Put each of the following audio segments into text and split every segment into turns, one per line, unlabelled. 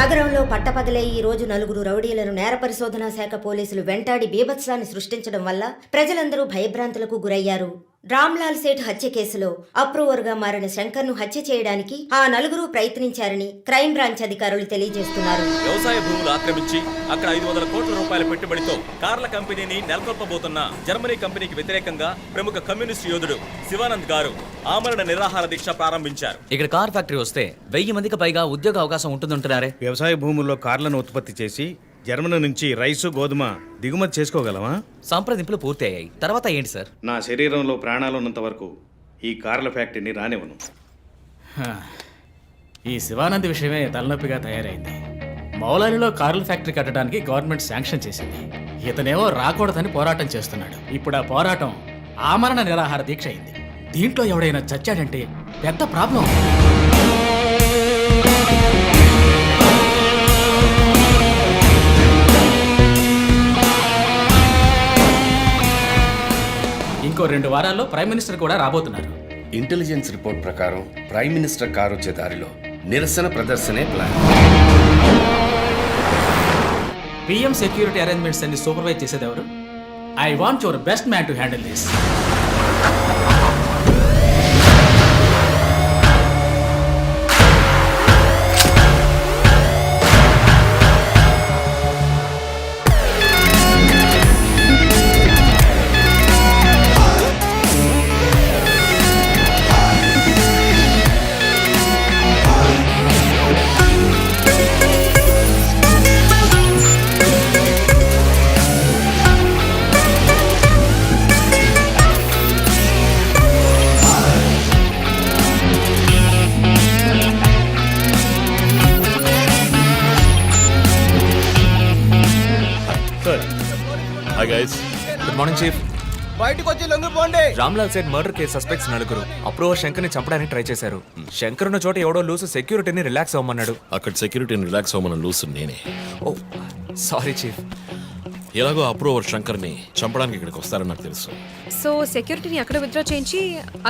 నగరంలో పట్టపగలే ఈ రోజు నలుగురు రౌడీలను నేర పరిశోధనా శాఖ పోలీసులు వెంటాడి బీభత్సాన్ని సృష్టించడం వల్ల ప్రజలందరూ భయభ్రాంతులకు గురయ్యారు. రామ్లాల్ సేఠ్ హత్య కేసులో అప్రూవర్గా మారిన శంకర్ను హత్య చేయడానికి ఆ నలుగురు ప్రయత్నించారని క్రైమ్ బ్రాంచ్ అధికారులు తెలియజేస్తున్నారు.
వ్యవసాయ భూములు ఆక్రమించి అక్కడ 500 కోట్ల రూపాయల పెట్టుబడితో కార్ల కంపెనీని నెలకొల్పబోతున్న జర్మనీ కంపెనీకి వ్యతిరేకంగా ప్రముఖ కమ్యూనిస్ట్ యోధుడు శివానంద్ గారు ఆమరణ నిరాహార దీక్ష ప్రారంభించారు.
ఇక్కడ కార్ ఫ్యాక్టరీ వస్తే 1000 మందికి పైగా ఉద్యోగ అవకాశం ఉంటుందంటున్నారే.
వ్యవసాయ భూముల్లో కార్లను ఉత్పత్తి చేసి జర్మనీ నుంచి రైసు గోధుమ దిగుమతి చేసుకోగలమా?
సంప్రదింపులు పూర్తి అయ్యాయి. తర్వాత ఏంటి సార్?
నా శరీరంలో ప్రాణాలు ఉన్నంత వరకు ఈ కార్ల ఫ్యాక్టరీని రానివ్వను.
ఈ శివానంద్ విషయమే తలనొప్పిగా తయారైంది. మౌలాలిలో కార్ల ఫ్యాక్టరీ కట్టడానికి గవర్నమెంట్ శాంక్షన్ చేసింది. ఇతనేమో రాకూడదని పోరాటం చేస్తున్నాడు. ఇప్పుడు ఆ పోరాటం ఆమరణ నిరాహార దీక్ష అయింది. దీంట్లో ఎవడైనా చచ్చాడంటే పెద్ద ప్రాబ్లం. ఇంకో 2 వారాల్లో ప్రైమ్ మినిస్టర్ కూడా రాబోతున్నారు.
ఇంటెలిజెన్స్ రిపోర్ట్ ప్రకారం ప్రైమ్ మినిస్టర్ కారు వచ్చే దారిలో నిరసన ప్రదర్శనే ప్లాన్.
పిఎం సెక్యూరిటీ అరేంజ్మెంట్స్ అన్ని సూపర్వైజ్ చేసేది ఎవరు? I want your best man to handle this.
Hi guys,
good morning chief.
బయటకు వచ్చి లొంగిపోండి.
Ramlal Seth murder case suspects నలుగురు అప్రూవర్ శంకర్ని చంపడానికి ట్రై చేశారు. శంకర్ ఉన్న చోట ఎవడో లూసు సెక్యూరిటీని రిలాక్స్ అవ్వమన్నాడు.
అక్కడ సెక్యూరిటీని రిలాక్స్ అవ్వమని లూసు నేనే.
ఓ సారీ చీఫ్.
ఎలాగో అప్రూవర్ శంకర్ని చంపడానికి ఇక్కడికి వస్తారని నాకు తెలుసు.
సో సెక్యూరిటీని అక్కడ విత్డ్రా చేయించి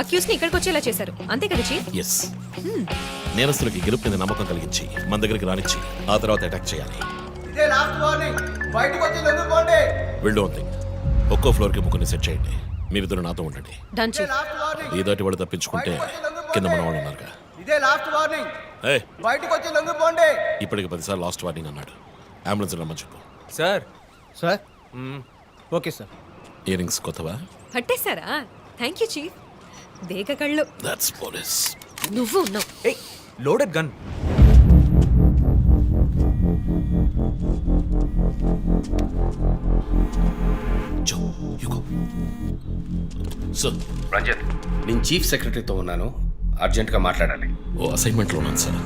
అక్యూస్ ని ఇక్కడికి వచ్చేలా చేశారు, అంతే కదా చీఫ్?
ఎస్, నేరస్తులకి గెలుపు మీద నమ్మకం కలిగించి మన దగ్గరికి రానిచ్చి ఆ తర్వాత అటాక్ చేయాలి.
ఇదే లాస్ట్ వార్నింగ్. బయటకు వచ్చి లొంగిపోండి.
Will don't think. ఒక్కో ఫ్లోర్ కి ముగ్గురిని సెట్ చేయండి. మీరిద్దరు నాతో ఉండండి.
Done chief.
Last warning.
ఈ దాటి వాడు తప్పించుకుంటే కింద మన వాళ్ళు ఉన్నారుగా.
ఇదే లాస్ట్ వార్నింగ్.
ఏయ్,
బయటకు వచ్చి లొంగిపోండి.
ఇప్పటికి 10 సార్లు లాస్ట్ వార్నింగ్ అన్నాడు. అంబులెన్స్ రమ్మని చెప్పు.
Sir
sir okay sir.
Ear rings కొత్తవా?
పట్టేశారా? Thank you chief. దేగ కళ్ళు.
That's police.
నువ్వు ఉన్నావు.
ఏయ్, loaded gun.
Joe, you go. Sir,
Ranjith, నేను చీఫ్ సెక్రటరీతో ఉన్నాను. అర్జెంట్గా మాట్లాడాలి.
ఓ అసైన్మెంట్లో ఉన్నాను సార్.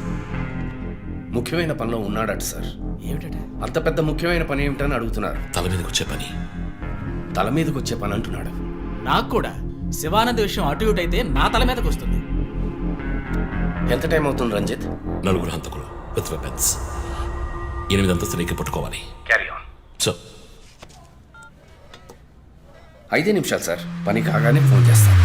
ముఖ్యమైన పనిలో ఉన్నాడట సార్.
ఏమిటట?
అంత పెద్ద ముఖ్యమైన పని ఏమిటని అడుగుతున్నారు.
తల మీదకి వచ్చే పని.
తల మీదకి వచ్చే పని అంటున్నాడు.
నాకు కూడా శివానంద్ విషయం అటు ఇటు అయితే నా తల మీదకి వస్తుంది.
ఎంత టైం అవుతుంది రంజిత్?
4 హంతకులు విత్ వెపన్స్. 8 అంతస్తులు ఎక్కి పట్టుకోవాలి.
Carry on.
సో
5 నిమిషాలు సార్. పని కాగానే ఫోన్ చేస్తాను.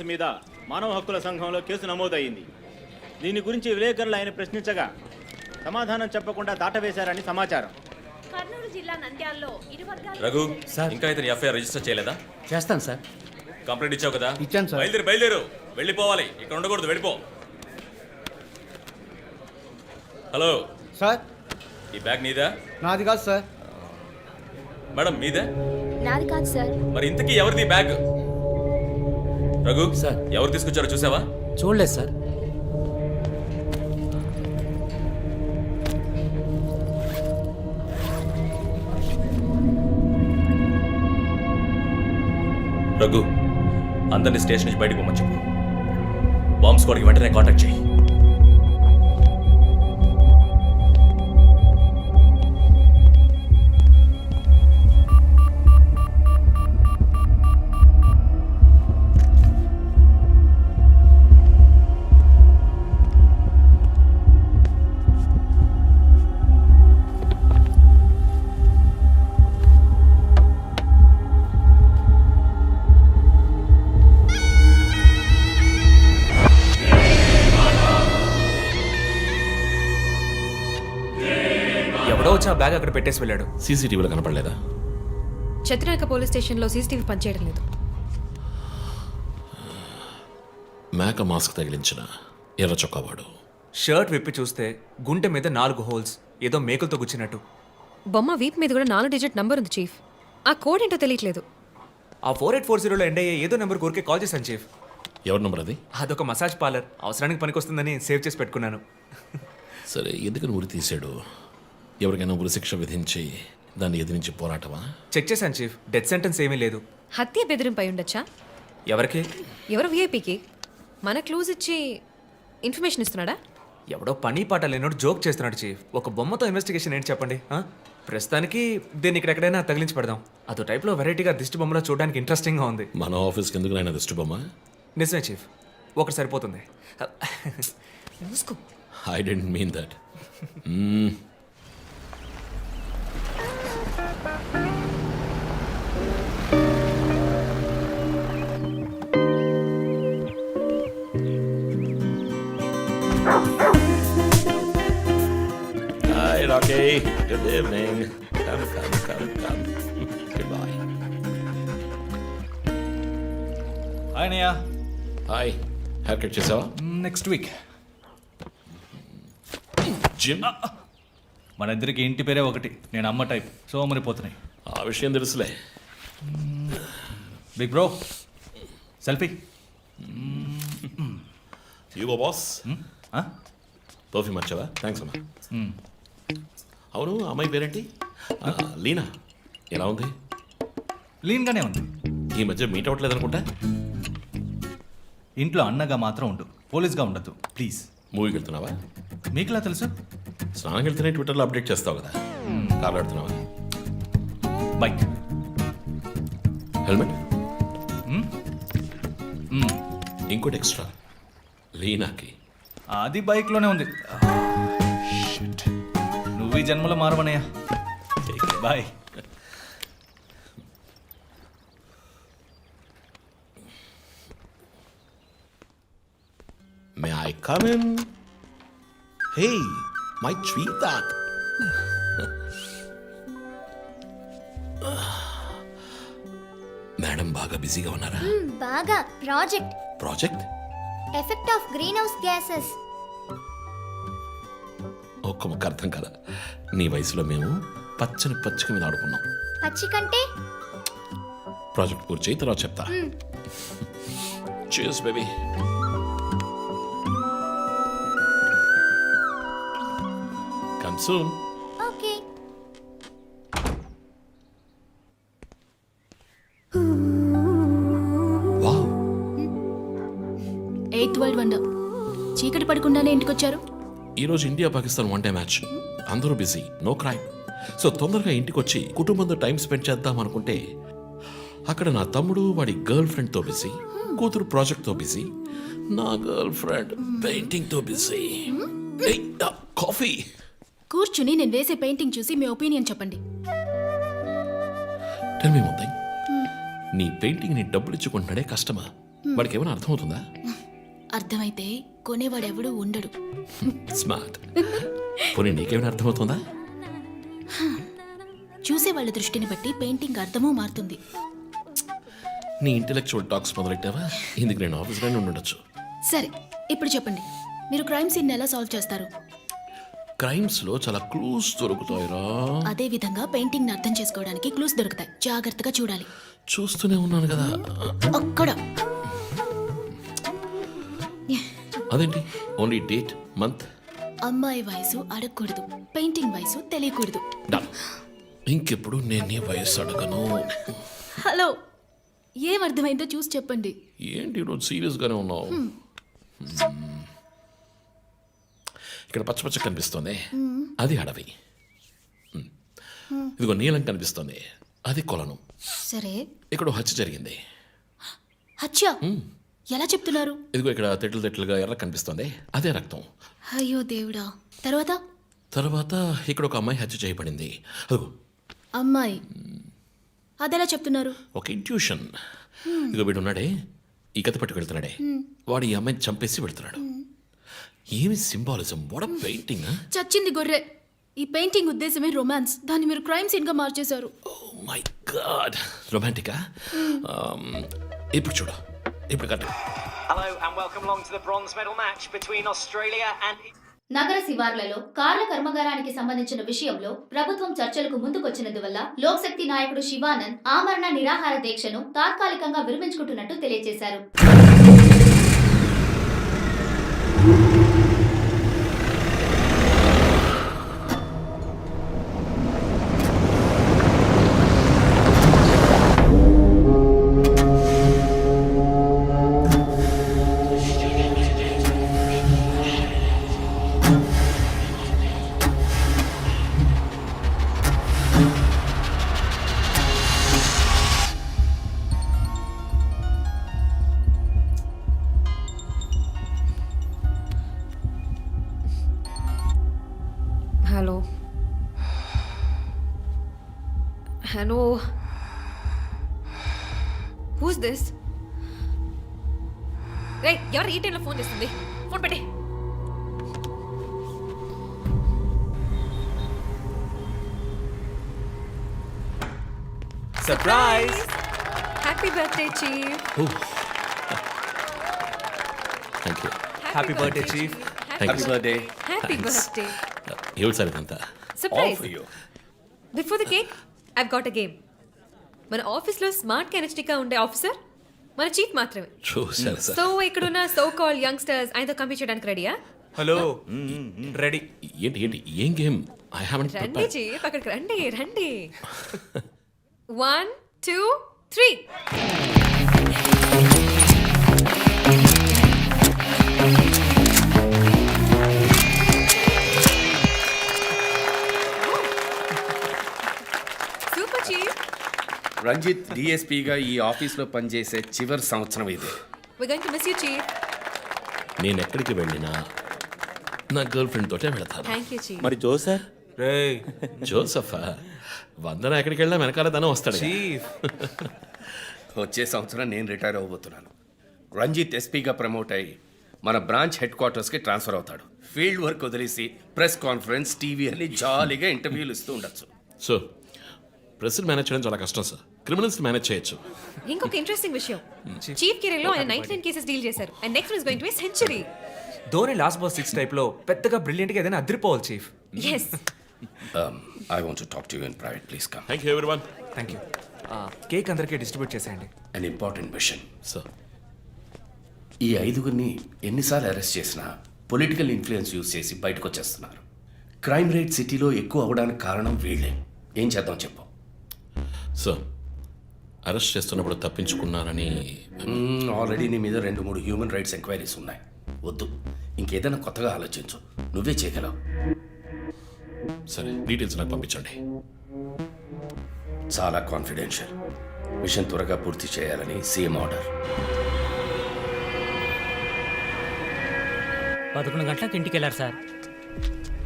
మీద మానవ హక్కుల సంఘంలో కేసు నమోదయ్యింది. దీని గురించి విలేకరులు ఆయన ప్రశ్నించగా సమాధానం చెప్పకుండా దాటవేశారని సమాచారం.
కర్నూలు జిల్లా నంద్యాలలో ఇరు వర్గాల
రఘు ఇంకా ఇతని ఎఫ్ఐఆర్ రిజిస్టర్ చేయలేదా?
చేస్తాను సార్.
కంప్లైంట్ ఇచ్చావు కదా?
ఇచ్చాను సార్.
బయలుదేరు వెళ్ళిపోవాలి, ఇక్కడ ఉండకూడదు, వెళ్ళిపో. హలో
సార్,
ఈ బ్యాగ్ నీదా?
నాది కాదు సార్.
మేడం మీదే?
నాది కాదు సార్.
మరి ఇంతకీ ఎవరిది బ్యాగ్? రఘు
సార్.
ఎవరు తీసుకొచ్చారో చూసావా?
చూడలేదు సార్.
రఘు అందరినీ స్టేషన్ నుంచి బయటకు పోమని చెప్పు. బాంబ్ స్క్వాడ్కి వెంటనే కాంటాక్ట్ చేయి.
ఎవడో వచ్చి ఆ బ్యాగ్ అక్కడ పెట్టేసి వెళ్ళాడు.
సీసీటీవీలో కనపడలేదా?
చత్రనాయక పోలీస్ స్టేషన్లో సీసీటీవీ పనిచేయడం లేదు.
మేక మాస్క్ తగిలించిన ఎర్ర చొక్కావాడు.
షర్ట్ విప్పి చూస్తే గుంటె మీద 4 హోల్స్, ఏదో మేకులతో గుచ్చినట్టు.
బొమ్మ వీప్ మీద కూడా 4 డిజిట్ నంబర్ ఉంది చీఫ్. ఆ కోడ్ ఏంటో తెలియట్లేదు.
ఆ 4840లో ఎండ్ అయ్యే ఏదో నెంబర్ ఊరికే కాల్ చేశాను చీఫ్.
ఎవరి నంబర్ అది?
అదొక మసాజ్ పార్లర్, అవసరానికి పనికొస్తుందని సేవ్ చేసి పెట్టుకున్నాను.
సరే, ఎందుకని ఉరి తీశాడు? ఎవరికైనా ఉరి శిక్ష విధించి దాన్ని ఎదిరించి పోరాటమా?
చెక్ చేశాను చీఫ్, డెత్ సెంటెన్స్ ఏమీ లేదు.
హత్య బెదిరింపై ఉండొచ్చా?
ఎవరికి?
ఎవరు వీఐపీకి మన క్లూజ్ ఇచ్చి ఇన్ఫర్మేషన్ ఇస్తున్నాడా?
ఎవడో పని పాట లేనోడు జోక్ చేస్తున్నాడు చీఫ్. ఒక బొమ్మతో ఇన్వెస్టిగేషన్ ఏంటి చెప్పండి? ప్రస్తుతానికి దీన్ని ఇక్కడెక్కడైనా తగిలించి పెడదాం. అదో టైప్లో వెరైటీగా దిష్టి బొమ్మలో చూడడానికి ఇంట్రెస్టింగ్గా ఉంది.
మన ఆఫీస్కి ఎందుకు నాయన దిష్టి బొమ్మ?
నిజమే చీఫ్, ఒకటి సరిపోతుంది.
మూసుకో.
I didn't mean that. Hi, Rocky. Good evening. Come. Goodbye.
Hi అన్నయ్య.
Hi. Haircut చేసావా?
Next week.
జిమ్?
మన ఇద్దరికి ఇంటి పేరే ఒకటి. నేను అమ్మ టైప్, సోమరిపోతున్నాయి.
ఆ విషయం తెలుసులే.
Big bro, selfie.
Ego boss. Toffee మర్చావా? థ్యాంక్స్ అమ్మా. అవును, అమ్మాయి పేరేంటి? లీనా. ఎలా ఉంది?
లీన్గానే ఉంది.
ఈ మధ్య మీట్ అవ్వట్లేదు అనుకుంటా.
ఇంట్లో అన్నగా మాత్రం ఉండు, పోలీస్గా ఉండద్దు ప్లీజ్.
మూవీకి వెళ్తున్నావా?
మీకులా తెలుసు?
స్నానం వెళ్తేనే ట్విట్టర్లో అప్డేట్ చేస్తావు కదా. కార్లో వెళ్తున్నావా?
బైక్.
హెల్మెట్? ఇంకోటి ఎక్స్ట్రా లీనాకి.
అది బైక్లోనే ఉంది. నువ్వు ఈ జన్మలో మారవనయ్యా. Bye.
May I come in? Hey my sweet. Madam బాగా బిజీగా ఉన్నారా?
బాగా.
Project
effect of greenhouse gases.
ఒక్క ముక్క అర్థం కదా. నీ వయసులో మేము పచ్చని పచ్చిక మీద ఆడుకున్నాం.
పచ్చి కంటే
ప్రాజెక్ట్ పూర్తి చేయి తర్వాత చెప్తా. Cheers, baby. Come soon.
Okay.
Wow.
8th world wonder. చీకటి పడకుండానే ఇంటికొచ్చారు.
ఈరోజు India Pakistan one day match. అందరూ బిజీ, నో క్రైమ్. సో తొందరగా ఇంటికి వచ్చి కుటుంబంతో టైం స్పెండ్ చేద్దాం అనుకుంటే అక్కడ నా తమ్ముడు వాడి గర్ల్ ఫ్రెండ్తో బిజీ, కూతురు ప్రాజెక్ట్తో బిజీ, నా గర్ల్ ఫ్రెండ్ పెయింటింగ్తో బిజీ. కాఫీ.
కూర్చుని నేను వేసే పెయింటింగ్ చూసి మీ ఒపీనియన్ చెప్పండి.
Tell me one thing. నీ పెయింటింగ్ ని డబ్బులు ఇచ్చుకుంటున్నాడే కష్టమా? వాడికి ఏమైనా అర్థమవుతుందా?
అర్థమైతే కొనేవాడెవడూ ఉండడు.
స్మార్ట్. పోనీ నీకేమైనా అర్థమవుతుందా?
చూసే వాళ్ళ దృష్టిని బట్టి పెయింటింగ్ అర్థమూ మారుతుంది.
నీ ఇంటెలెక్చువల్ టాక్స్ మొదలెట్టావా? ఇందుకు నేను ఆఫీస్లోనే ఉండొచ్చు.
సరే, ఇప్పుడు చెప్పండి, మీరు క్రైమ్ సీన్ ఎలా సాల్వ్ చేస్తారు?
క్రైమ్స్ లో చాలా క్లూస్ దొరుకుతాయిరా.
అదే విధంగా పెయింటింగ్ ని అర్థం చేసుకోవడానికి క్లూస్ దొరుకుతాయి. జాగ్రత్తగా చూడాలి.
చూస్తూనే ఉన్నాను కదా.
అక్కడ
అదేంటి ఓన్లీ డేట్ మంత్?
అమ్మాయి వయసు అడగకూడదు, పెయింటింగ్ వయసు తెలియకూడదు.
డన్. ఇంకెప్పుడు నేను నీ వయస్సు అడగను.
హలో, ఏం అర్థమైందో చూసి చెప్పండి.
ఏంటి ఈరోజు సీరియస్ గానే ఉన్నావు? ఇక్కడ పచ్చ పచ్చ కనిపిస్తోంది, అది అడవి. ఇదిగో నీలం కనిపిస్తోంది, అది కొలను.
సరే,
ఇక్కడ ఓ హత్య జరిగింది.
హత్య ఎలా చెప్తున్నారు?
ఇదిగో ఇక్కడ తెట్లు తెట్లుగా ఎర్ర కనిపిస్తోంది, అదే రక్తం.
అయ్యో దేవుడా. తర్వాత
ఇక్కడ ఒక అమ్మాయి హత్య చేయబడింది. అదిగో
అమ్మాయి, అదెలా చెప్తున్నారు?
ఒక ఇంట్యూషన్. ఇదిగో వీడు ఉన్నాడే, ఈ కథ పట్టుకు వెళ్తున్నాడే, వాడు ఈ అమ్మాయిని చంపేసి వెళ్తున్నాడు. ఏమి సింబాలిజం, వాట్ పెయింటింగ్.
చచ్చింది గొర్రె. ఈ పెయింటింగ్ ఉద్దేశమే రొమాన్స్. దాన్ని మీరు క్రైమ్ సీన్ గా మార్చేశారు.
ఓ మై గాడ్, రొమాంటికా? ఇప్పుడు చూడు, ఇప్పుడు కట్టు.
Hello and welcome along to the bronze medal match between Australia and
నగర శివార్లలో కార్ల కర్మాగారానికి సంబంధించిన విషయంలో ప్రభుత్వం చర్చలకు ముందుకొచ్చినందువల్ల లోక్శక్తి నాయకుడు శివానంద్ ఆమరణ నిరాహార దీక్షను తాత్కాలికంగా విరమించుకుంటున్నట్టు తెలియజేశారు.
Hello, who's this? రే, ఎవరు ఈ టైంలో ఫోన్ చేస్తుంది? ఫోన్ పెట్టే.
Surprise!
Happy birthday chief.
Thank you.
Happy birthday chief.
Happy birthday.
Happy birthday.
ఏమిటి సార్ ఇదంతా?
Surprise. Before the cake I've got a game. మన ఆఫీస్లో స్మార్ట్ కెనెస్టిక్గా ఉండే ఆఫీసర్ మన చీఫ్ మాత్రమే.
చూసారు సార్.
సో ఇక్కడున్న సో కాల్ యంగ్స్టర్స్ ఆయనతో కంపీట్ చేయడానికి రెడీయా?
Hello, ready.
ఏంటి ఏంటి ఏం గేమ్? ఐ హావెంట్
రండి
ప్రిపేర్డ్.
చీఫ్, అక్కడికి రండి రండి. 1 2 3. Super chief.
రంజిత్ డిఎస్పీగా ఈ ఆఫీస్లో పనిచేసే చివరి సంవత్సరం ఇది.
We're going to miss you, chief.
నేను ఎక్కడికి వెళ్ళినా నా గర్ల్ ఫ్రెండ్ తోటే వెళతాను.
Thank you, chief.
మరి జోసర్?
రేయ్
జోసఫా, వందన ఎక్కడికి వెళ్ళినా వెనకాల తను వస్తాడు.
చీఫ్,
వచ్చే సంవత్సరం నేను రిటైర్ అవ్వబోతున్నాను. రంజిత్ ఎస్పీగా ప్రమోట్ అయ్యి మన బ్రాంచ్ హెడ్ క్వార్టర్స్కి ట్రాన్స్ఫర్ అవుతాడు. ఫీల్డ్ వర్క్ వదిలేసి ప్రెస్ కాన్ఫరెన్స్, టీవీ అని జాలీగా ఇంటర్వ్యూలు ఇస్తూ ఉండొచ్చు.
సో ప్రెస్ని మేనేజ్ చేయడం చాలా కష్టం సార్. క్రిమినల్స్ మేనేజ్ చేయొచ్చు.
ఇంకొక ఇంట్రెస్టింగ్ విషయం, చీఫ్ కెరీర్ లో ఆయన 99 కేసెస్ డీల్ చేశారు. And next is going to be century.
Dhoni last ball 6 type లో పెద్దగా బ్రిలియంట్ గా ఏదైనా అదిరిపోవాలి chief.
yes
I want to talk to you in private, please come.
Thank you everyone.
Thank you. Cake అందరికీ distribute చేసేయండి.
An important machine.
Sir,
ఈ 5గురిని ఎన్నిసార్లు arrest చేసినా పొలిటికల్ ఇన్ఫ్లుయెన్స్ యూజ్ చేసి బయటకు వచ్చేస్తున్నారు. క్రైమ్ రేట్ సిటీలో ఎక్కువ అవడానికి కారణం వీళ్ళే. ఏం చేద్దాం చెప్పు.
సార్, అరెస్ట్ చేస్తున్నప్పుడు తప్పించుకున్నారని
ఆల్రెడీ నీ మీద 2-3 హ్యూమన్ రైట్స్ ఎంక్వైరీస్ ఉన్నాయి. వద్దు, ఇంకేదైనా కొత్తగా ఆలోచించు. నువ్వే చేయగలవు.
సరే, డీటెయిల్స్ నాకు పంపించండి.
చాలా కాన్ఫిడెన్షియల్. మిషన్ త్వరగా పూర్తి చేయాలని సీఎం ఆర్డర్.
11 గంటలకు ఇంటికి వెళ్ళారు సార్.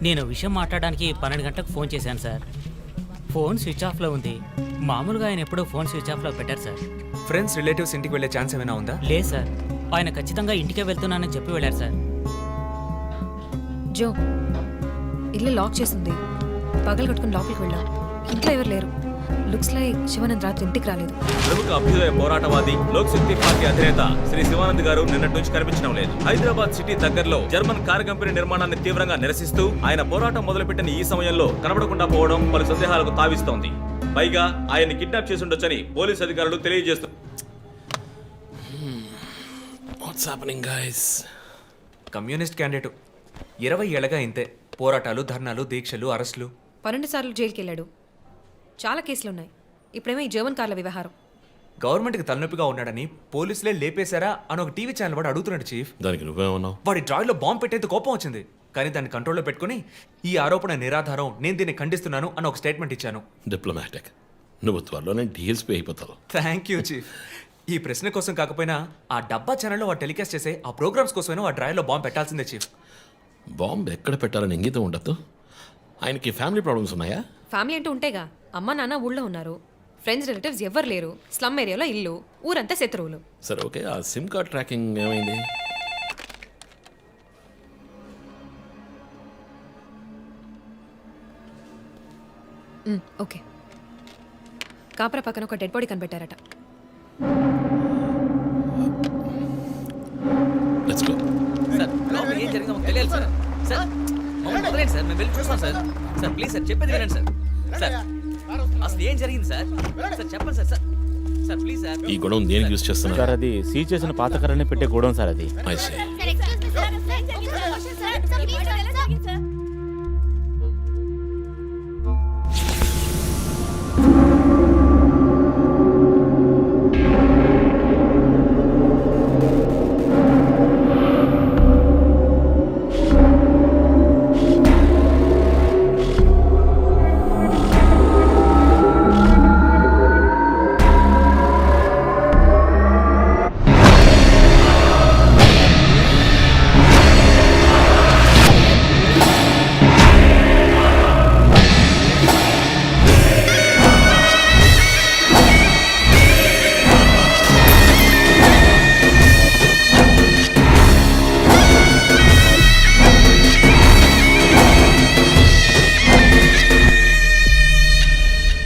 నేను విషయం మాట్లాడడానికి 12 గంటలకు ఫోన్ చేశాను సార్. ఫోన్ స్విచ్ ఆఫ్లో ఉంది. మామూలుగా ఆయన ఎప్పుడూ ఫోన్ స్విచ్ ఆఫ్లో పెట్టారు సార్.
ఫ్రెండ్స్, రిలేటివ్స్ ఇంటికి వెళ్ళే ఛాన్స్ ఏమైనా ఉందా?
లేదు సార్, ఆయన ఖచ్చితంగా ఇంటికే వెళ్తున్నానని చెప్పి వెళ్ళారు సార్.
జో, ఇల్లు లాక్ చేసింది. పగలు కట్టుకుని లోపలికి వెళ్ళాం. ఇంట్లో ఎవరు లేరు. లుక్స్ లైక్ శివానంద్ రాత్రి ఇంటికి రాలేదు.
ప్రముఖ అభ్యుదయ పోరాటవాది లోక్ శక్తి పార్టీ అధినేత శ్రీ శివానంద్ గారు నిన్నటి నుంచి కనిపించడం లేదు. హైదరాబాద్ సిటీ దగ్గరలో జర్మన్ కారు కంపెనీ నిర్మాణాన్ని తీవ్రంగా నిరసిస్తూ ఆయన పోరాటం మొదలుపెట్టిన ఈ సమయంలో కనబడకుండా పోవడం పలు సందేహాలకు తావిస్తోంది. పైగా ఆయన్ని కిడ్నాప్ చేసి ఉండొచ్చని పోలీసు అధికారులు తెలియజేస్తున్నారు.
కమ్యూనిస్ట్ క్యాండిడేట్ 20 ఏళ్ళగా ఇంతే. పోరాటాలు, ధర్నాలు, దీక్షలు, అరెస్టులు.
12 సార్లు జైలుకి వెళ్ళాడు. చాలా కేసులున్నాయి. ఇప్పుడేమో ఈ జర్మన్ కార్ల వ్యవహారం.
గవర్నమెంట్కి తలనొప్పిగా ఉన్నాడని పోలీసులే లేపేశారా అని ఒక టీవీ ఛానల్ వాడు అడుగుతున్నాడు చీఫ్.
దానికి నువ్వేమన్నావు?
వాడి డ్రాయిలో బాంబు పెట్టేందుకు కోపం వచ్చింది. కానీ దాన్ని కంట్రోల్లో పెట్టుకుని ఈ ఆరోపణ నిరాధారం, నేను దీన్ని ఖండిస్తున్నాను అని ఒక స్టేట్మెంట్ ఇచ్చాను.
డిప్లొమాటిక్. నువ్వు త్వరలోనే డీఎల్స్పీ అయిపోతావు.
Thank you chief. ఈ ప్రశ్న కోసం కాకపోయినా ఆ డబ్బా ఛానల్లో వాడు టెలికాస్ట్ చేసే ఆ ప్రోగ్రామ్స్ కోసమైనా ఆ డ్రాయిలో బాంబు పెట్టాల్సిందే చీఫ్.
బాంబు ఎక్కడ పెట్టాలని ఇంగితం ఉండదు. ఆయనకి ఫ్యామిలీ ప్రాబ్లమ్స్ ఉన్నాయా?
ఫ్యామిలీ అంటూ ఉంటేగా. అమ్మ నాన్న ఊళ్ళో ఉన్నారు. ఫ్రెండ్స్, రిలేటివ్స్ ఎవ్వరు లేరు. స్లమ్ ఏరియాలో ఇల్లు, ఊరంతా శత్రువులు.
సరే, ఓకే. ఆ సిమ్ కార్డ్ ట్రాకింగ్ ఏమైంది?
ఓకే. కాపరా పక్కన ఒక డెడ్ బాడీ కనిపెట్టారట.
Let's go.
సార్, లోపల ఏం జరిగిందో మాకు తెలియాలి సార్. సార్, మమ్మల్ని వదిలేండి సార్, మేము వెళ్ళి చూస్తాం సార్. సార్ ప్లీజ్ సార్, చెప్పేది వినండి సార్. సార్, అసలు ఏం జరిగింది సార్? సార్ చెప్పండి sir. Sir sir please sir.
ఈ గొడవ దేనికి యూజ్ చేస్తున్నారు?
సార్, అది సీజ్ చేసిన పాత కర్రని పెట్టే గోడం సార్. అది
I see.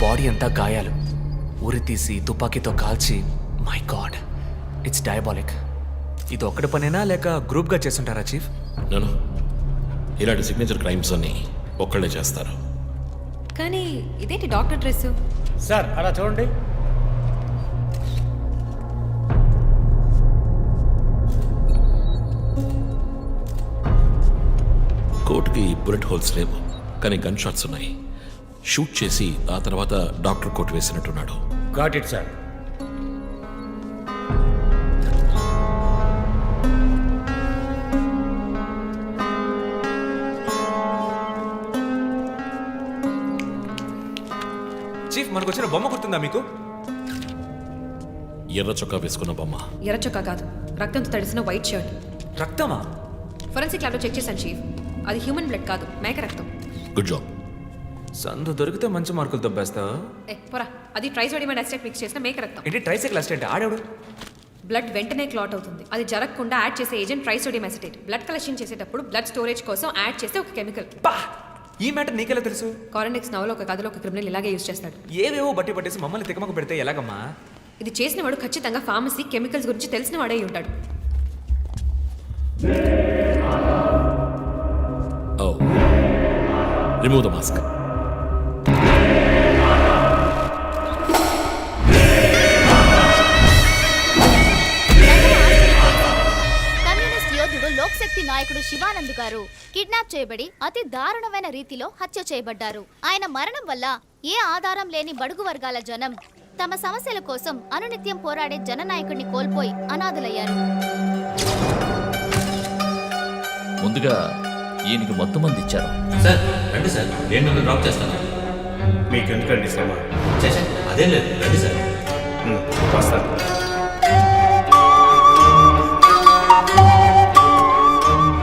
బాడీ అంతా గాయాలు, ఉరి తీసి తుపాకీతో కాల్చి. My God, it's diabolic. ఇది ఒక్కడి పనేనా లేక గ్రూప్గా చేస్తుంటారా చీఫ్?
నేను ఇలాంటి సిగ్నేచర్ క్రైమ్స్ అన్ని ఒక్కళ్ళే చేస్తారు.
కానీ ఇదేంటి డాక్టర్ డ్రెస్?
సార్ అలా చూడండి.
కోట్కి బుల్లెట్ హోల్స్ లేవు, కానీ గన్ షాట్స్ ఉన్నాయి. షూట్ చేసి ఆ తర్వాత డాక్టర్ కోట్ వేసినట్టున్నాడు.
Got it sir.
చీఫ్, మనకు వచ్చిన బొమ్మ గుర్తుందా మీకు?
ఎర్ర చొక్కా వేసుకున్న బొమ్మ.
ఎర్ర చొక్కా కాదు, రక్తంతో తడిసిన వైట్ షర్ట్.
రక్తమా?
ఫోరెన్సిక్ ల్యాబ్లో చెక్ చేశాను చీఫ్. అది హ్యూమన్ బ్లడ్ కాదు, మేక రక్తం.
Good job.
సందు దొరికితే మంచి మార్కులు దొబ్బేస్తావా?
పోరా, అది ట్రైసోడియం అసిటేట్ మిక్స్ చేసిన మేక రక్తం.
ఏంటి ట్రైసైకిల్ అసిస్టెంట్? ఆడాడు.
బ్లడ్ వెంటనే క్లాట్ అవుతుంది. అది జరగకుండా యాడ్ చేసే agent trisodium acetate. Blood collection చేసేటప్పుడు బ్లడ్ స్టోరేజ్ కోసం యాడ్ చేసే ఒక కెమికల్.
ఈ మ్యాటర్ నీకెలా తెలుసు?
కారెండెక్స్ నవలో ఒక కథలో ఒక క్రిమినల్ ఇలాగే యూజ్ చేస్తాడు.
ఏవేవో బట్టి పట్టేసి మమ్మల్ని తికమక పెడితే ఎలాగమ్మా?
ఇది చేసిన వాడు ఖచ్చితంగా ఫార్మసీ, కెమికల్స్ గురించి తెలిసిన వాడే ఉంటాడు.
Remove the mask.
నాయకుడు శివానంద్ గారు కిడ్నాప్ చేయబడి అతి దారుణమైన రీతిలో హత్య చేయబడ్డారు. ఆయన మరణం వల్ల ఏ ఆధారం లేని బడుగు వర్గాల జనం తమ సమస్యల కోసం అనునిత్యం పోరాడే జననాయకుడిని కోల్పోయి అనాథలయ్యారు.
ముందుగా ఈయనకి మొత్తం మంది ఇచ్చారు. సార్ రండి సార్, నేను మిమ్మల్ని డ్రాప్ చేస్తాను.
మీకు ఎందుకండి శ్రమ?
అదేం లేదు, రండి సార్.
వస్తాను.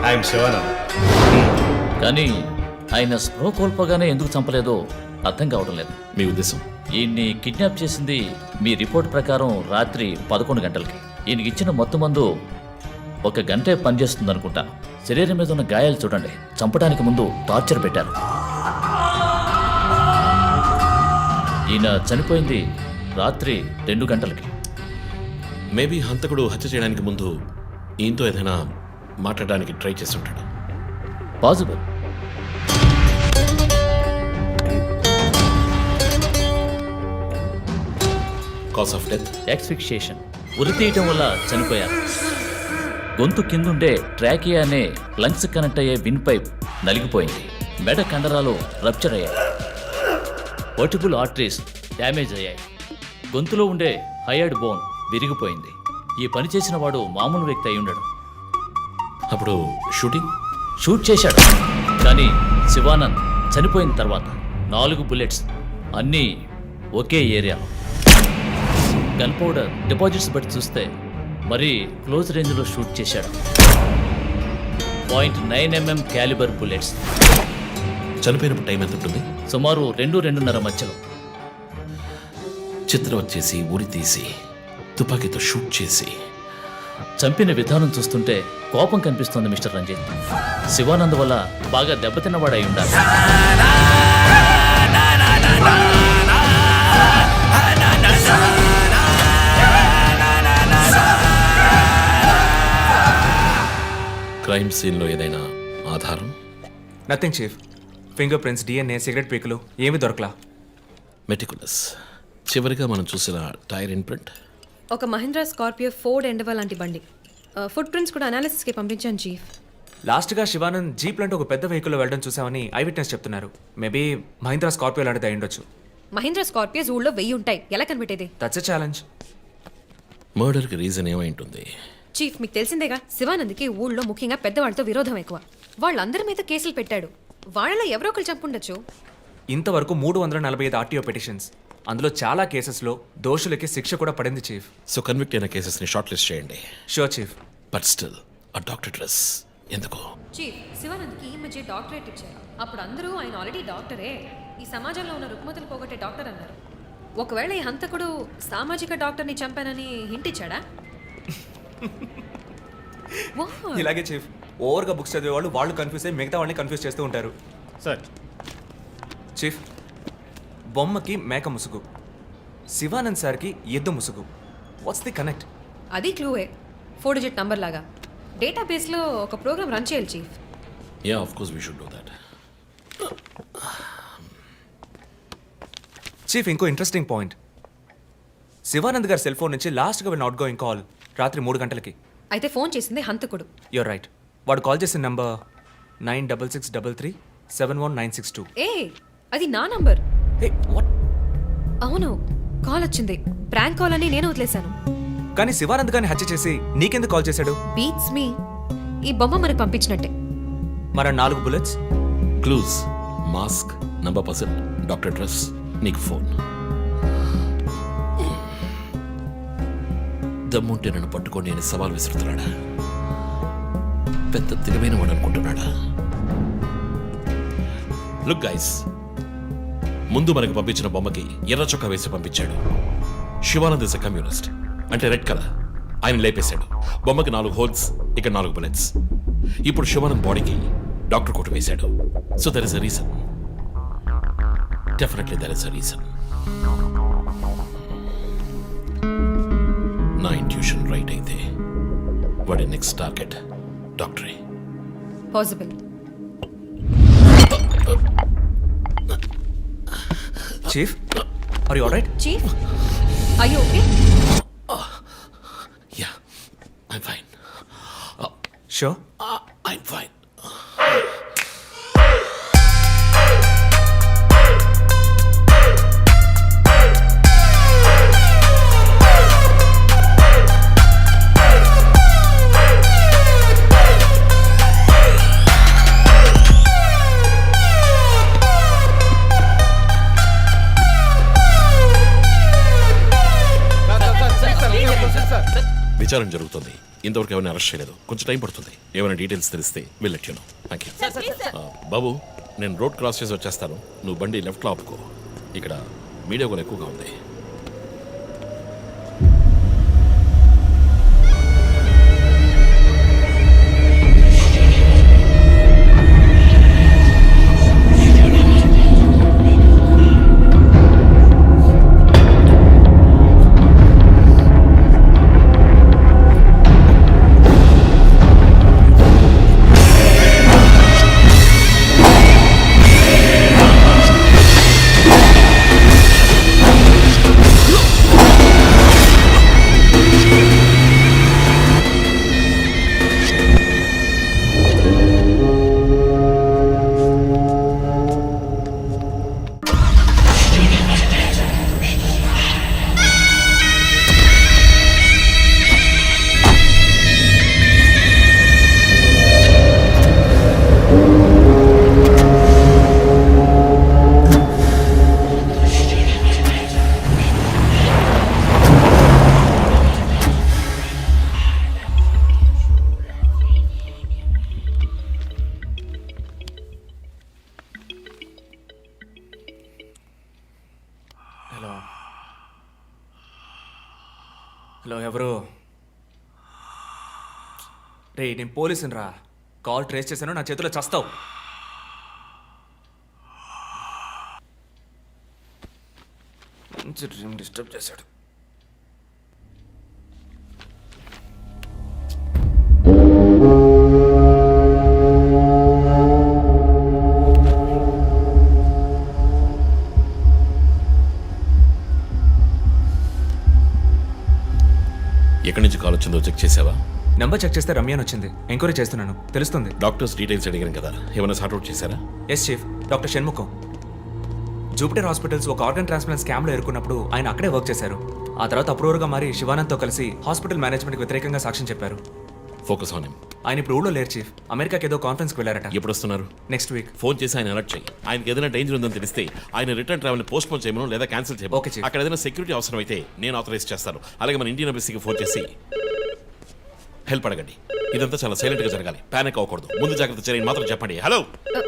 ఐఎమ్ శివానంద్.
కానీ ఆయన స్పృహ కోల్పోగానే ఎందుకు చంపలేదో అర్థం కావడం లేదు.
మీ ఉద్దేశం?
ఈయన్ని కిడ్నాప్ చేసింది మీ రిపోర్ట్ ప్రకారం రాత్రి 11 గంటలకి. ఈయనకి ఇచ్చిన మొత్తం మందు 1 గంటే పనిచేస్తుంది అనుకుంటాను. శరీరం మీద ఉన్న గాయాలు చూడండి, చంపడానికి ముందు టార్చర్ పెట్టారు. ఈయన చనిపోయింది రాత్రి 2 గంటలకి.
మేబీ హంతకుడు హత్య చేయడానికి ముందు ఈయనతో ఏదైనా మాట్లాడడానికి ట్రై చేసి ఉంటాడు.
Possible.
Cause of death
asphyxiation, ఉరి తీయటం వల్ల చనిపోయారు. గొంతు కిందుండే ట్రాకియా అనే లంగ్స్ కనెక్ట్ అయ్యే విన్ పైప్ నలిగిపోయింది. మెడ కండరాలు రప్చర్ అయ్యాయి. వర్టిబుల్ ఆర్టరీస్ డ్యామేజ్ అయ్యాయి. గొంతులో ఉండే హయర్డ్ బోన్ విరిగిపోయింది. ఈ పని చేసిన వాడు మామూలు వ్యక్తి అయి ఉండడు.
అప్పుడు
షూట్ చేశాడు. కానీ శివానంద్ చనిపోయిన తర్వాత 4 బుల్లెట్స్, అన్నీ ఒకే ఏరియాలో. గన్ పౌడర్ డిపాజిట్స్ బట్టి చూస్తే మరీ క్లోజ్ రేంజ్లో షూట్ చేశాడు. .9mm calibre bullets.
చనిపోయినప్పుడు టైం ఎంత ఉంటుంది?
సుమారు 2-2:30 మధ్యలో.
చిత్రం వచ్చేసి ఉరి తీసి తుపాకీతో షూట్ చేసి
చంపిన విధానం చూస్తుంటే కోపం కనిపిస్తోంది మిస్టర్ రంజిత్. శివానంద్ వల్ల బాగా దెబ్బతిన్నవాడై ఉండాలి.
క్రైమ్ సీన్లో ఏదైనా ఆధారం?
Nothing chief. Finger prints, DNA, cigarette పీకులు ఏమీ దొరకలా.
మెటికులస్. చివరిగా మనం చూసిన టైర్ ఇంప్రింట్
ఒక మహీంద్రా స్కార్పియో ఫోర్డ్ ఎండవా లాంటి బండి. ఫుట్ ప్రింట్స్ కూడా అనాలిసిస్కి పంపించాను చీఫ్.
లాస్ట్గా శివానంద్ జీప్ లాంటి ఒక పెద్ద వెహికల్లో వెళ్ళడం చూసామని ఐ విట్నెస్ చెప్తున్నారు. మేబీ మహీంద్రా స్కార్పియో లాంటిది అయి ఉండొచ్చు.
మహీంద్రా స్కార్పియోస్ ఊళ్ళో 1000 ఉంటాయి, ఎలా కనిపెట్టేది?
That's a challenge.
మర్డర్కి రీజన్ ఏమై ఉంటుంది?
చీఫ్, మీకు తెలిసిందేగా, శివానంద్కి ఊళ్ళో ముఖ్యంగా పెద్దవాళ్ళతో విరోధం ఎక్కువ. వాళ్ళందరి మీద కేసులు పెట్టాడు. వాళ్ళలో ఎవరో ఒకరు చంపుండొచ్చు.
ఇంతవరకు 345 RTO పిటిషన్స్. అందులో చాలా కేసెస్లో దోషులకి శిక్ష కూడా పడింది చీఫ్.
సో కన్విక్ట్ అయిన కేసెస్ని షార్ట్ లిస్ట్ చేయండి.
Sure chief.
బట్ స్టిల్ ఆ డాక్టర్ డ్రెస్ ఎందుకు?
చీఫ్, శివానంద్కి ఈ మధ్య డాక్టరేట్ ఇచ్చారు. అప్పుడు అందరూ ఆయన ఆల్రెడీ డాక్టరే, ఈ సమాజంలో ఉన్న రుగ్మతలు పోగొట్టే డాక్టర్ అన్నారు. ఒకవేళ ఈ హంతకుడు సామాజిక డాక్టర్ని చంపానని హింట్ ఇచ్చాడా?
ఇలాగే చీఫ్, ఓవర్గా బుక్స్ చదివే వాళ్ళు కన్ఫ్యూజ్ అయ్యి మిగతా వాళ్ళని కన్ఫ్యూజ్ చేస్తూ ఉంటారు.
సార్,
చీఫ్, బొమ్మకి మేక ముసుగు, శివానంద్ సార్కి ఎద్దు ముసుగు. What's the connect?
అది క్లూవే, 4 డిజిట్ నంబర్ లాగా. డేటాబేస్లో ఒక ప్రోగ్రామ్ రన్ చేయాలి chief.
Yeah, of course we should do that.
Chief, ఇంకో ఇంట్రెస్టింగ్ పాయింట్. శివానంద్ గారి సెల్ ఫోన్ నుంచి లాస్ట్గా వెళ్ళిన అవుట్ గోయింగ్ కాల్ రాత్రి 3 గంటలకి.
అయితే ఫోన్ చేసింది హంతకుడు.
You're right. వాడు కాల్ చేసిన నంబర్ 9663371962.
ఏ, అది నా నంబర్.
Hey, what?
అవును, కాల్ వచ్చింది. ప్రాంక్ కాల్ అని నేను వదిలేశాను.
కానీ శివానంద్ గారిని హత్య చేసి నీకెందుకు కాల్ చేశాడు?
బీట్స్ మీ. ఈ బొమ్మ మనకు పంపించినట్టే.
మన 4 bullets,
clues, mask, number person, doctor dress, నీకు ఫోన్. దమ్ముంటే నన్ను పట్టుకొని నేను సవాల్ విసురుతున్నాడా? పెద్ద తెలివైన వాడు అనుకుంటున్నాడా? లుక్ గైస్, ముందు మనకు పంపించిన బొమ్మకి ఎర్ర చొక్కా వేసి పంపించాడు. శివానంద్ ఇస్ ఎ కమ్యూనిస్ట్, అంటే రెడ్ కలర్. ఆయన లేపేశాడు. బొమ్మకి 4 హోల్స్, ఇక్కడ 4 బుల్లెట్స్. ఇప్పుడు శివానంద్ బాడీకి డాక్టర్ కోట్ వేశాడు. So there is a reason. Definitely there is a reason. నా ఇంట్యూషన్ రైట్ అయితే వాడి నెక్స్ట్ టార్గెట్ డాక్టరే.
Possible.
Chief, are you alright?
Chief, are you okay?
Yeah, I'm fine.
Sure?
I'm fine. విచారణ జరుగుతుంది. ఇంతవరకు ఎవరిని arrest చేయలేదు. కొంచెం టైం పడుతుంది. ఏమైనా డీటెయిల్స్ తెలిస్తే వెళ్ళట్టు. Thank you. బాబు, నేను రోడ్ క్రాస్ చేసి వచ్చేస్తాను. నువ్వు బండి లెఫ్ట్లో ఆపుకో. ఇక్కడ మీడియా కూడా ఎక్కువగా ఉంది.
హలో, ఎవరు? రే, నేను పోలీసుని రా. కాల్ ట్రేస్ చేశాను, నా చేతిలో చస్తావు. మంచి డ్రీమ్ డిస్టర్బ్ చేశాడు.
ఎక్కడి నుంచి కాల్ వచ్చిందో చెక్ చేసావా?
నెంబర్ చెక్ చేస్తే రమ్య అని వచ్చింది. ఎంక్వైరీ చేస్తున్నాను, తెలుస్తుంది.
డాక్టర్స్ డీటెయిల్స్ అడిగాను కదా, ఏమైనా సార్ట్అవుట్ చేశారా?
Yes chief, doctor Shanmukham. Jupiter hospitals ఒక ఆర్గన్ ట్రాన్స్ప్లాంట్ స్కామ్లో ఎరుకున్నప్పుడు ఆయన అక్కడే వర్క్ చేశారు. ఆ తర్వాత అప్రూవర్గా మారి శివానంద్తో కలిసి హాస్పిటల్ మేనేజ్మెంట్కి వ్యతిరేకంగా సాక్ష్యం చెప్పారు.
Focus on him.
ఆయన ఇప్పుడు ఊళ్ళో లేరు చీఫ్. అమెరికాకి ఏదో కాన్ఫరెన్స్కి వెళ్ళారట.
ఎప్పుడు వస్తున్నారు?
Next week.
ఫోన్ చేసి ఆయన అలర్ట్ చేయి. ఆయనకి ఏదైనా డేంజర్ ఉందని తెలిస్తే ఆయన రిటర్న్ ట్రావెల్ పోస్ట్ పోన్ చేయమను లేదా క్యాన్సిల్ చేయమను.
Okay chief.
అక్కడ ఏదైనా సెక్యూరిటీ అవసరం అయితే నేను ఆథరైజ్ చేస్తాను. అలాగే మన ఇండియన్ ఎంబసీకి ఫోన్ చేసి హెల్ప్ అడగండి. ఇదంతా చాలా సైలెంట్ గా జరగాలి. పానిక్ అవ్వకూడదు. ముందు జాగ్రత్త చర్యని మాత్రం చెప్పండి. Hello,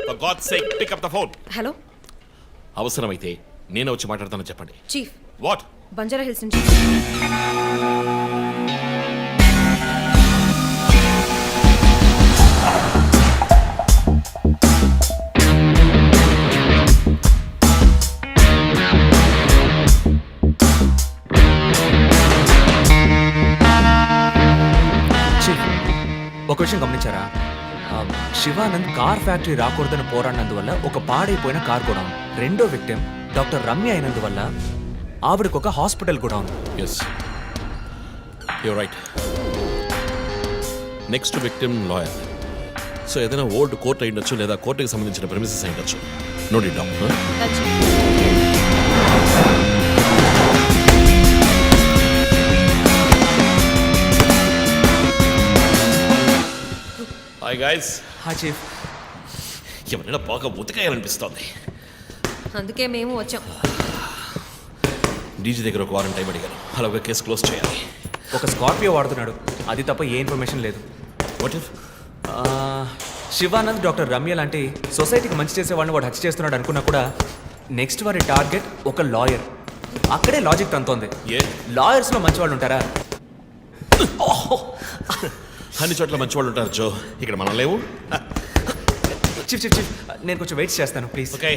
for god's sake pick up the phone.
Hello,
అవసరమైతే నేనే వచ్చి మాట్లాడతానని చెప్పండి.
చీఫ్.
వాట్?
బంజారా హిల్స్ నుంచి.
ఒక విషయం గమనించారా? శివానంద్ కార్ ఫ్యాక్టరీ రాకూడదని పోరాడినందువల్ల ఒక పాడైపోయిన కార్ కూడా ఉంది. రెండో విక్టిమ్ డాక్టర్ రమ్య అయినందువల్ల ఆవిడకు ఒక హాస్పిటల్ కూడా ఉంది.
Yes, you right. Next victim lawyer. So ఏదైనా ఓల్డ్ కోర్ట్ అయి ఉండొచ్చు లేదా కోర్టుకి సంబంధించిన ప్రెమిసెస్ అయి ఉండొచ్చు. Note it down. Hi guys.
Hi chief.
ఎవరైనా బాగా ఉతకాయాలనిపిస్తోంది.
అందుకే మేము వచ్చాం.
డీజీ దగ్గర ఒక వారం టైం అడిగాను. అలాగే కేసు క్లోజ్ చేయాలి.
ఒక స్కార్పియో వాడుతున్నాడు, అది తప్ప ఏ ఇన్ఫర్మేషన్ లేదు.
What if
Shivanand doctor Ramya లాంటి సొసైటీకి మంచి చేసే వాళ్ళని వాడు హత్య చేస్తున్నాడు అనుకున్నా కూడా నెక్స్ట్ వారి టార్గెట్ ఒక లాయర్. అక్కడే లాజిక్ తంతోంది. లాయర్స్లో మంచి వాళ్ళు ఉంటారా?
అన్ని చోట్ల మంచి వాళ్ళు ఉంటారు జో, ఇక్కడ మనం లేవు.
చీఫ్ చీఫ్ చీఫ్, నేను కొంచెం వెయిట్ చేస్తాను ప్లీజ్.
Okay,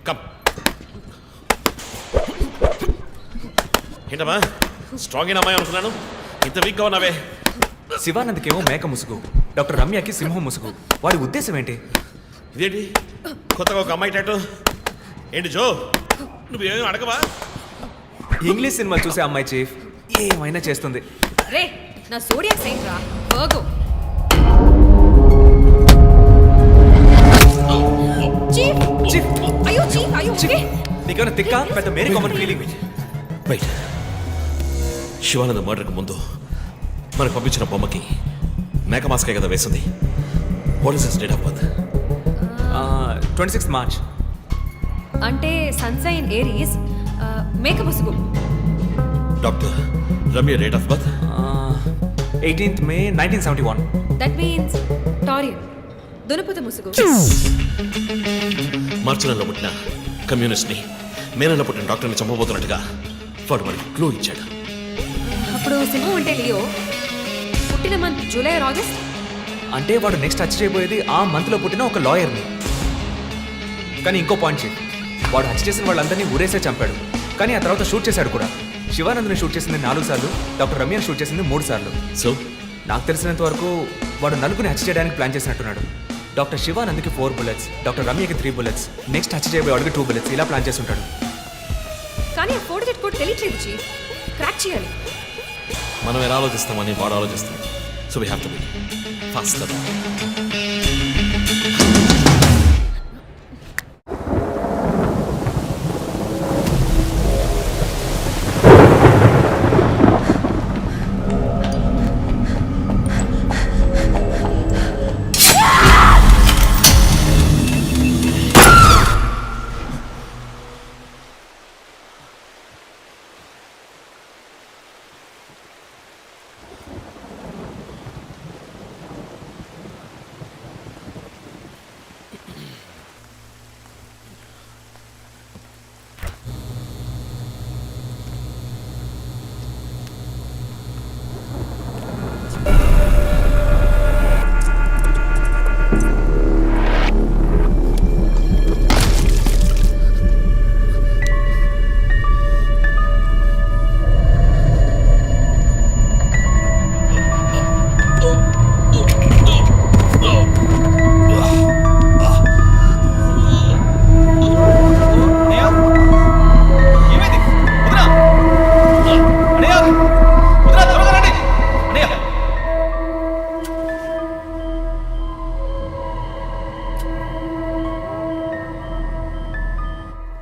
come. ఏంటమ్మా, స్ట్రాంగ్ అయిన అమ్మాయి అనుకున్నాను, ఇంత వీక్గా ఉన్నావే.
శివానంద్కేమో మేక ముసుగు, డాక్టర్ రమ్యకి సింహం ముసుగు. వాడి ఉద్దేశం ఏంటి?
ఇదేంటి కొత్తగా ఒక అమ్మాయి టాటూ? ఏంటి జో, నువ్వేమీ అడగవా?
ఇంగ్లీష్ సినిమా చూసే అమ్మాయి చీఫ్, ఏమైనా చేస్తుంది.
రే, నా సోడియాక్ సెయింట్ రా, వర్గో.
చీఫ్
అయ్యో చీఫ్ అయ్యో
నీకేమైనా తిక్క పెద్ద మేరీ కామన్ ఫీలింగ్.
రైట్. శివానంద మర్డర్కి ముందు మనకు పంపించిన బొమ్మకి మేక మాస్కే కదా వేసింది. What is his date of birth?
26th March.
అంటే సన్సైన్ ఏరీస్ మేక ముసుగు.
Doctor Ramya date of birth?
18th May 1971.
That means Taurian దునుపుత ముసుగు.
మార్చి నెలలో పుట్టిన కమ్యూనిస్ట్ని మే నెలలో పుట్టిన డాక్టర్ని చంపబోతున్నట్టుగా వాడు మనకి క్లూ ఇచ్చాడు.
అప్పుడు సింహం అంటే లియో, పుట్టిన మంత్ జూలై ఆర్ ఆగస్ట్.
అంటే వాడు నెక్స్ట్ హత్య చేయబోయేది ఆ మంత్లో పుట్టిన ఒక లాయర్ని. కానీ ఇంకో పాయింట్ చీఫ్, వాడు హత్య చేసిన వాళ్ళందరినీ ఊరేసే చంపాడు. కానీ ఆ తర్వాత షూట్ చేశాడు కూడా. శివానంద్ని షూట్ చేసింది 4 సార్లు, డాక్టర్ రమ్యని షూట్ చేసింది 3 సార్లు.
సో
నాకు తెలిసినంత వరకు వాడు నలుగురిని హత్య చేయడానికి ప్లాన్ చేసినట్టున్నాడు. డాక్టర్ శివానంద్కి 4 bullets, డాక్టర్ రమ్యకి 3 bullets, నెక్స్ట్ హత్య చేయబోయేవాడికి 2 bullets, ఇలా ప్లాన్ చేసి ఉంటాడు.
కానీ ఆ ఫోర్జెట్ కోడ్ తెలియట్లేదు చీఫ్. క్రాక్ చేయాలి.
మనం ఎలా ఆలోచిస్తామని వాడు ఆలోచిస్తాం. So we have to be faster.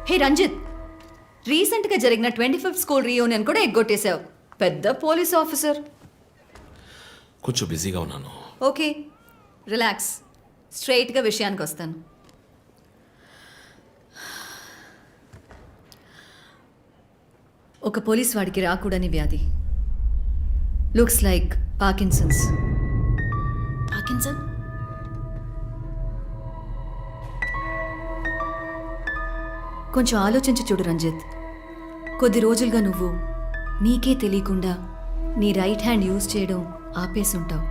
Hey Ranjith, రీసెంట్గా జరిగిన 25th స్కూల్ రీయూనియన్ కూడా ఎగ్గొట్టేశావు. పెద్ద పోలీస్ ఆఫీసర్.
కొంచెం బిజీగా ఉన్నాను.
Okay, relax. స్ట్రైట్గా విషయానికి వస్తాను. ఒక పోలీస్ వాడికి రాకూడని వ్యాధి. Looks like Parkinson's.
పార్కిన్సన్?
కొంచెం ఆలోచించి చూడు రంజిత్. కొద్ది రోజులుగా నువ్వు నీకే తెలియకుండా నీ రైట్ హ్యాండ్ యూజ్ చేయడం ఆపేసుంటావు.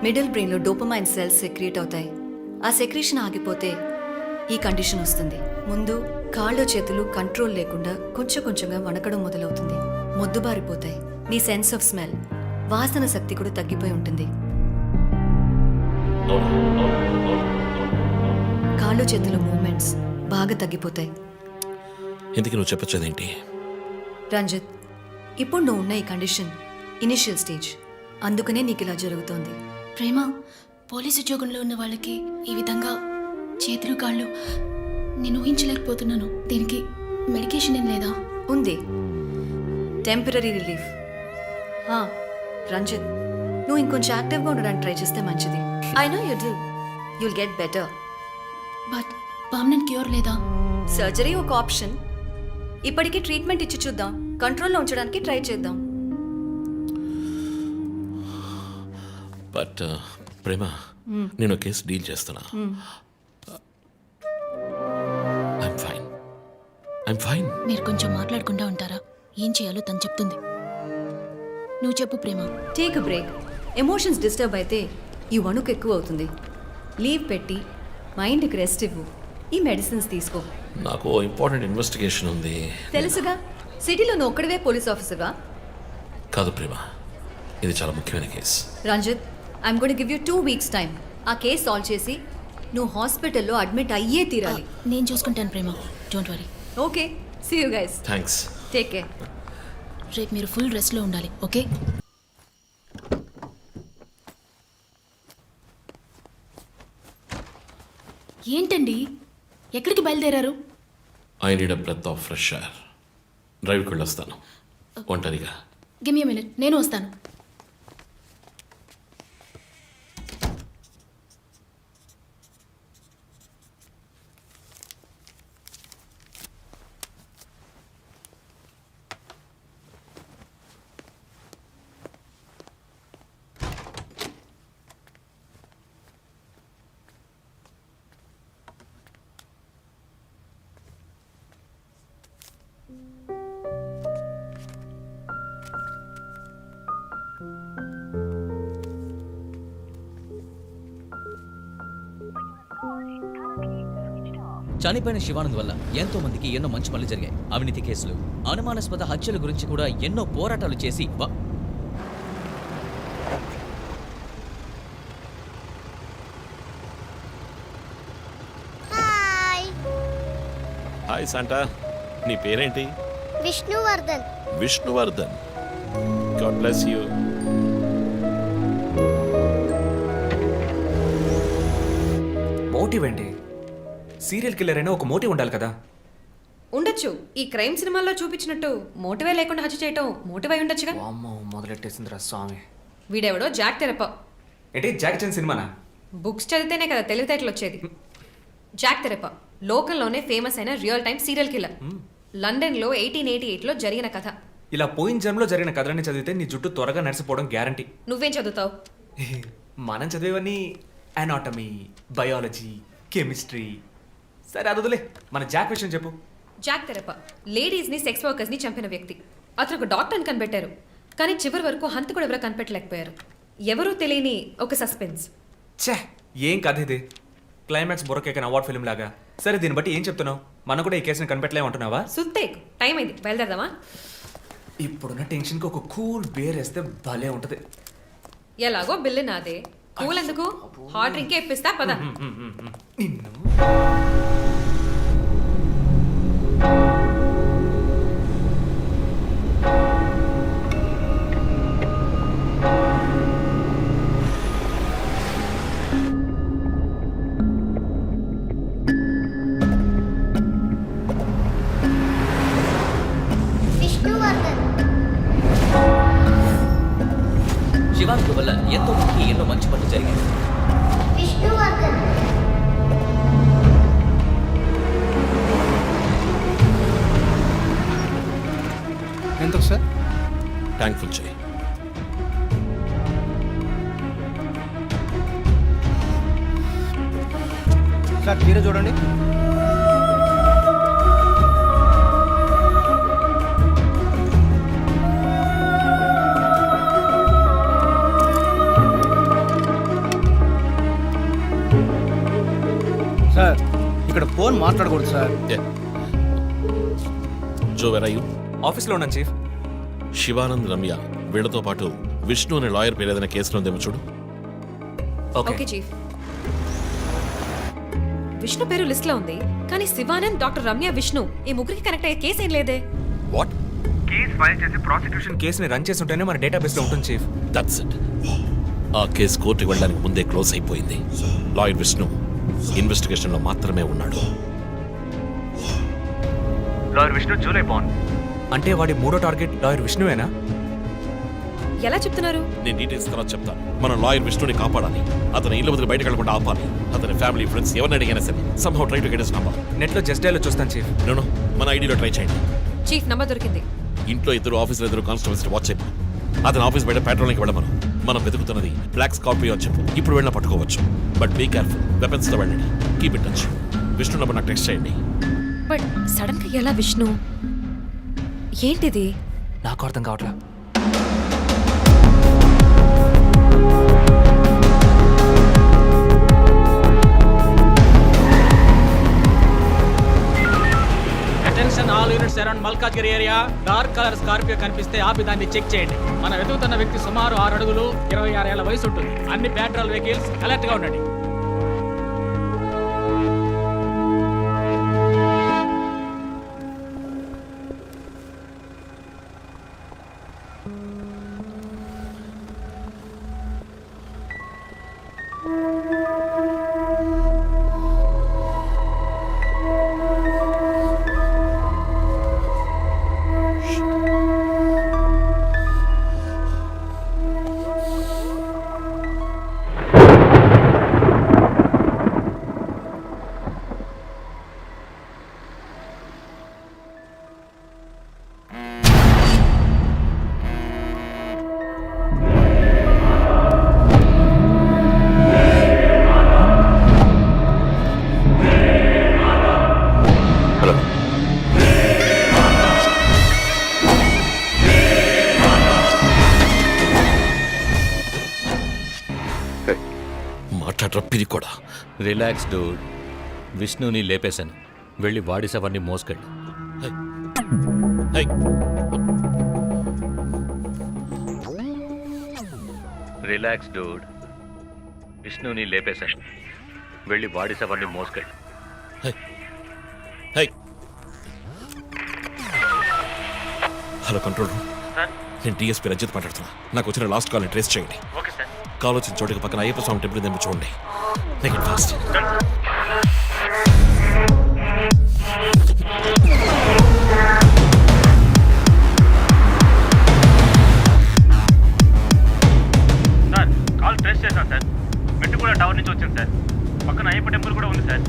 మిడిల్ బ్రెయిన్లో డోపమైన్ సెల్స్ సెక్రియేట్ అవుతాయి. ఆ సెక్రీషన్ ఆగిపోతే ఈ కండిషన్ వస్తుంది. ముందు కాళ్ళు చేతులు కంట్రోల్ లేకుండా కొంచెం కొంచెంగా వణకడం మొదలవుతుంది. మొద్దుబారిపోతాయి. నీ సెన్స్ ఆఫ్ స్మెల్, వాసన శక్తి కూడా తగ్గిపోయి ఉంటుంది. కాళ్ళు చేతుల మూమెంట్స్ బాగా తగ్గిపోతాయి.
ఎందుకు నువ్వు చెప్పొచ్చేదేంటి?
రంజిత్, ఇప్పుడు నువ్వు ఉన్న ఈ కండిషన్ ఇనిషియల్ స్టేజ్. అందుకనే నీకు ఇలా జరుగుతోంది.
ప్రేమ, పోలీస్ ఉద్యోగంలో ఉన్న వాళ్ళకి ఈ విధంగా చేతులు కాళ్ళు నేను ఊహించలేకపోతున్నాను. దీనికి మెడికేషన్ ఏం లేదా?
ఉంది, టెంపరీ రిలీఫ్. రంజిత్, నువ్వు ఇంకొంచెం యాక్టివ్గా ఉండడానికి ట్రై చేస్తే మంచిది. I know you do. You'll get better.
But permanent cure లేదా?
సర్జరీ ఒక ఆప్షన్. ఇప్పటికీ ట్రీట్మెంట్ ఇచ్చి చూద్దాం. కంట్రోల్లో ఉంచడానికి ట్రై చేద్దాం.
బట్ ప్రేమ, నేను కేసు డీల్ చేస్తున్నా. I'm fine.
మీరు కొంచెం మాట్లాడకుండా ఉంటారా? ఏం చేయాలో తను చెప్తుంది. నువ్వు చెప్పు Prema.
Take a break. Emotions disturb అయితే ఈ వణుకు ఎక్కువ అవుతుంది. లీవ్ పెట్టి మైండ్కి రెస్ట్ ఇవ్వు. ఈ మెడిసిన్స్ తీసుకో.
నాకు ఇంపార్టెంట్ ఇన్వెస్టిగేషన్ ఉంది.
తెలుసుగా, సిటీలో నువ్వు ఒక్కడివే పోలీస్ ఆఫీసర్వా?
కాదు ప్రేమ, ఇది చాలా ముఖ్యమైన case.
Ranjith, I'm going to give you 2 weeks time. ఆ కేసు సాల్వ్ చేసి నువ్వు హాస్పిటల్లో అడ్మిట్ అయ్యే తీరాలి.
నేను చూసుకుంటాను Prema, don't worry.
Okay, see you guys.
Thanks.
Take care.
రేపు మీరు ఫుల్ రెస్ట్లో ఉండాలి, ఓకే? ఏంటండి, ఎక్కడికి బయలుదేరారు?
I need a breath of fresh air. డ్రైవ్కి వెళ్ళొస్తాను ఒంటరిగా.
గివ్ మీ మినిట్, నేను వస్తాను.
చనిపోయిన శివానంద్ వల్ల ఎంతో మందికి ఎన్నో మంచి పనులు జరిగాయి. అవినీతి కేసులు, అనుమానాస్పద హత్యల గురించి కూడా ఎన్నో పోరాటాలు చేసి
హాయ్ శాంటా, నీ పేరేంటి?
Vishnuvardhan.
Vishnuvardhan. God bless you.
Motive ఏంటి? సీరియల్ కిల్లర్ అయినా ఒక మోటివ్ ఉండాలి కదా.
ఉండొచ్చు. ఈ క్రైమ్ సినిమాల్లో చూపించినట్టు మోటివే లేకుండా హత్య చేయటం మోటివ్ అయి ఉండొచ్చుగా.
అమ్మో, మొదలెట్టేసిందిరా స్వామి.
వీడెవడో జాక్ తెరప.
ఏంటి జాక్ చాన్ సినిమానా?
బుక్స్ చదివితేనే కదా తెలివితేటలు వచ్చేది. జాక్ తెరప లోకల్లోనే ఫేమస్ అయిన రియల్ టైమ్ సీరియల్ కిల్లర్. లండన్లో 1888లో జరిగిన కథ.
ఇలా పోయిన జన్మలో జరిగిన కథలని చదివితే నీ జుట్టు త్వరగా నడిచిపోవడం గ్యారంటీ.
నువ్వేం చదువుతావు?
మనం చదివేవన్నీ అనాటమీ, బయాలజీ, కెమిస్ట్రీ. సరే అదొదిలే, మన జాక్ విషయం చెప్పు.
జాక్ తెరప లేడీస్ని, సెక్స్ వర్కర్స్ని చంపిన వ్యక్తి. అతను ఒక డాక్టర్ని కనిపెట్టారు, కానీ చివరి వరకు హంతకుడు ఎవరో కనిపెట్టలేకపోయారు. ఎవరూ తెలియని ఒక సస్పెన్స్.
ఛే, ఏం కథ ఇది? క్లైమాక్స్ బొరకేకన్ అవార్డ్ ఫిల్మ్ లాగా. సరే, దీన్ని బట్టి ఏం చెప్తున్నావు? మనం కూడా ఈ కేసుని కనిపెట్టలేమంటున్నావా?
సుత్తేక్, టైం అయింది, బయలుదేరదామా?
ఇప్పుడున్న టెన్షన్కి ఒక కూల్ బేర్ వేస్తే భలే ఉంటుంది.
ఎలాగో బిల్లు నాదే, కూల్ ఎందుకు? హాట్ డ్రింకే ఇప్పిస్తా, పద.
నిన్ను
శివానంద్ వల్ల ఎంతో మందికి ఎన్నో మంచి పనులు జరిగాయి.
ఎందుకు సార్?
థ్యాంక్ఫుల్ చేయి.
సార్ మీరే చూడండి. సార్, ఇక్కడ ఫోన్ మాట్లాడకూడదు sir.
Jo, where are you?
ఆఫీస్లో ఉన్నాను చీఫ్.
శివానంద్, రమ్య వీళ్ళతో పాటు విష్ణు అనే లాయర్ పేరు ఏదైనా కేసులో ఉందేమో చూడు.
Okay chief. విష్ణు పేరు లిస్ట్ లో ఉంది, కానీ శివానంద్, డాక్టర్ రమ్య, విష్ణు ఈ ముగ్గురికి కనెక్ట్ అయ్యే కేసు ఏం లేదే.
వాట్?
కేసు ఫైల్ చేసి ప్రాసిక్యూషన్ కేసుని రన్ చేసి ఉంటేనే మన డేటాబేస్లో ఉంటుంది చీఫ్.
That's it. ఆ కేసు కోర్టుకి వెళ్ళడానికి ముందే క్లోజ్ అయిపోయింది. లాయర్ విష్ణు ఇన్వెస్టిగేషన్లో మాత్రమే ఉన్నాడు.
లాయర్ విష్ణు జూలై బాండ్ అంటే వాడి మూడో టార్గెట్ లాయర్ విష్ణువేనా?
ఎలా చెప్తున్నారు?
నేను డీటెయిల్స్ తర్వాత చెప్తాను. మనం లాయర్ విష్ణుని కాపాడాలి. అతని ఇల్లు వదిలి బయటకు వెళ్ళకుండా ఆపాలి. అతని ఫ్యామిలీ, ఫ్రెండ్స్ ఎవరిని అడిగినా సరే somehow try to get his number.
నెట్లో జస్ట్ డైలో చూస్తాను చీఫ్.
నో, మన ఐడిలో ట్రై చేయండి.
చీఫ్ నంబర్ దొరికింది.
ఇంట్లో ఇద్దరు, ఆఫీసులో ఇద్దరు కానిస్టేబుల్స్ వాచ్ చెప్పు. అతని ఆఫీస్ బయట పెట్రోలింగ్కి వెళ్ళమను. మనం వెతుకుతున్నది బ్లాక్ స్కార్పియో అని చెప్పు. ఇప్పుడు వెళ్ళినా పట్టుకోవచ్చు, బట్ బీ కేర్ఫుల్. వెపన్స్తో వెళ్ళండి. Keep it touch. Vishnu number నాకు టెక్స్ట్ చేయండి.
బట్ సడన్ గా ఎలా విష్ణు? ఏంటిది?
నాకు అర్థం కావట్లా.
Attention all units around Malkajgiri area. Dark colour Scorpio కనిపిస్తే ఆపి దాన్ని చెక్ చేయండి. మన వెతుకుతున్న వ్యక్తి సుమారు 6 అడుగులు 26 ఏళ్ల వయసు ఉంటుంది. అన్ని పెట్రోల్ వెహికల్స్ అలర్ట్ గా ఉండండి.
మాట్లాడరా పిరికోడా.
Relax Dude. విష్ణుని లేపేశాను. వెళ్ళి వాడి శవాన్ని మోసుకెళ్ళు.
High,
relax Dude. విష్ణుని లేపేశాను. వెళ్ళి వాడి శవాన్ని మోసుకెళ్ళు.
హై. Hello control room. నేను డిఎస్పీ రంజిత్ మాట్లాడుతున్నా. నాకు వచ్చిన లాస్ట్ కాల్ని ట్రేస్ చేయండి. కాల్ వచ్చిన చోటుకి పక్కన అయ్యప్ప స్వామి టెంపుల్ దగ్గర చూడండి. Make it fast.
Sir call trace చేశాను సార్. మెట్టుగూడ టవర్ నుంచి వచ్చింది సార్. పక్కన అయ్యప్ప టెంపుల్ కూడా ఉంది సార్.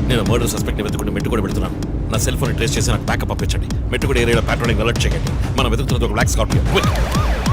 నేను మర్డర్ సస్పెక్ట్ని వెతుకుంటూ మెట్టుగూడ పెడుతున్నాను. నా సెల్ ఫోన్ ట్రేస్ చేసి నాకు బ్యాకప్ పంపించండి. మెట్టుగూడ ఏరియాలో ప్యాట్రోలింగ్ అలర్ట్ చేయండి. మనం వెతుకుతున్నది ఒక బ్లాక్ స్కార్పియో.